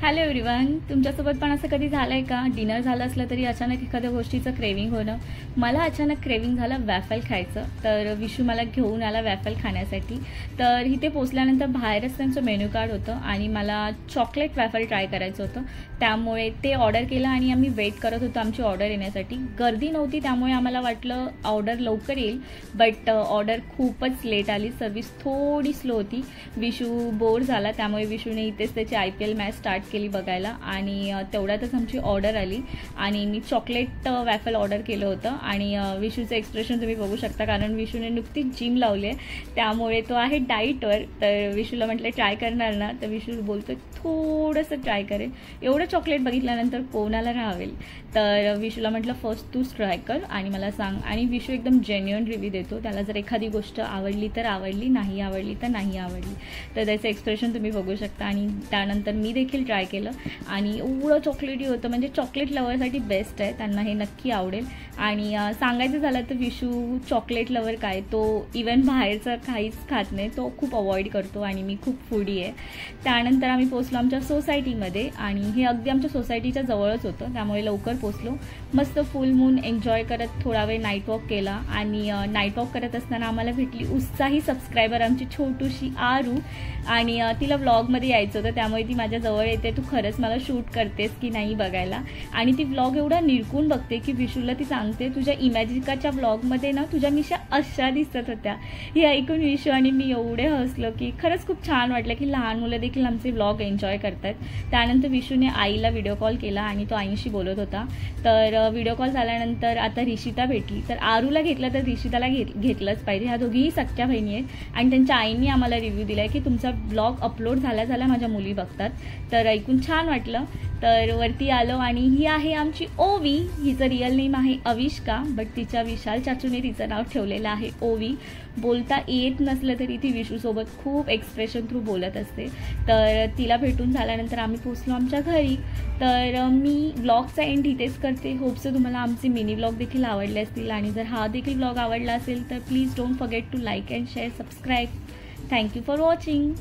Hello everyone, तुमच्यासोबत पण असं कधी झालं आहे का? डिनर झालं असलं तरी अचानक एखाद्या गोष्टीचं क्रेविंग होणं. मला अचानक क्रेविंग झालं वॅफल खायचं. तर विशू मला घेऊन आला वॅफल खाण्यासाठी. तर इथे पोचल्यानंतर बाहेरच त्यांचं मेन्यू कार्ड होतं आणि मला चॉकलेट वॅफल ट्राय करायचं होतं. त्यामुळे ते ऑर्डर केलं आणि आम्ही वेट करत होतो आमची ऑर्डर येण्यासाठी. गर्दी नव्हती त्यामुळे आम्हाला वाटलं ऑर्डर लवकर येईल, बट ऑर्डर खूपच लेट आली. सर्विस थोडी स्लो होती. विशू बोर झाला त्यामुळे विशूने इथेच त्याची IPL मॅच स्टार्ट केली बघायला आणि तेवढ्यातच आमची ऑर्डर आली आणि मी चॉकलेट वॅफल ऑर्डर केलं होतं. आणि विशूचं एक्सप्रेशन तुम्ही बघू शकता, कारण विशूने नुकतीच जिम लावली आहे त्यामुळे तो आहे डाईटवर. तर विशूला म्हटलं ट्राय करणार ना, तर विशू बोलतो थोडंसं ट्राय करेल. एवढं चॉकलेट बघितल्यानंतर कोणाला राहावेल. तर विशूला म्हटलं फर्स्ट तूच ट्राय कर आणि मला सांग. आणि विशू एकदम जेन्युइन रिव्ह्यू देतो. त्याला जर एखादी गोष्ट आवडली तर आवडली, नाही आवडली तर नाही आवडली. तर त्याचं एक्सप्रेशन तुम्ही बघू शकता. आणि त्यानंतर मी देखील ट्राय केलं आणि एवढं चॉकलेटी होतं, म्हणजे चॉकलेट लवरसाठी बेस्ट आहे, त्यांना हे नक्की आवडेल. आणि सांगायचं झालं तर विशू चॉकलेट लवर काय, तो इवन बाहेरचं काहीच खात नाही, तो खूप अवॉइड करतो आणि मी खूप फूडी आहे. त्यानंतर आम्ही पोचलो आमच्या सोसायटीमध्ये आणि हे अगदी आमच्या सोसायटीच्या जवळच होतं त्यामुळे लवकर पोचलो. मस्त फुल मून एन्जॉय करत थोडा वेळ नाईट वॉक केला. आणि नाईट वॉक करत असताना आम्हाला भेटली उत्साही सबस्क्रायबर आमची छोटूशी आरू. आणि तिला व्लॉगमध्ये यायचं होतं त्यामुळे ती माझ्या जवळ येते, तू खरंच मला शूट करतेस की नाही बघायला. आणि ती व्लॉग एवढा निरखून बघते की विशूला ती सांगते तुझ्या इमॅजिकाच्या व्लॉगमध्ये ना तुझ्या मिशा अशा दिसत होत्या. हे ऐकून विशू आणि मी एवढे हसलो की खरंच खूप छान वाटलं की लहान मुलं देखील आमचे व्लॉग एन्जॉय करतात. त्यानंतर विशूने आईला व्हिडिओ कॉल केला आणि तो आईशी बोलत होता. तर व्हिडिओ कॉल झाल्यानंतर आता रिशिता भेटली. तर आरूला घेतलं तर रिशिताला घेतलंच पाहिजे. ह्या दोघीही सख्या बहिणी आहेत आणि त्यांच्या आईंनी आम्हाला रिव्ह्यू दिला आहे की तुमचा ब्लॉग अपलोड झाल्या माझ्या मुली बघतात. तर ऐकून छान वाटलं. तर वरती आलो आणि ही आहे आमची ओवी. हिचं रिअल नेम आहे अविष्का, बट तिच्या विशाल चाचूने तिचं नाव ठेवलेलं आहे ओवी. बोलता येत नसलं तरी ती विशूसोबत खूप एक्सप्रेशन थ्रू बोलत असते. तर तिला भेटून झाल्यानंतर आम्ही पोचलो आमच्या घरी. तर मी व्लॉगचा एंड इथेच करते. होपसो तुम्हाला आमचे मिनी व्लॉग देखील आवडले असतील आणि जर हा देखील व्लॉग आवडला असेल तर please don't forget to like and share, subscribe. Thank you for watching.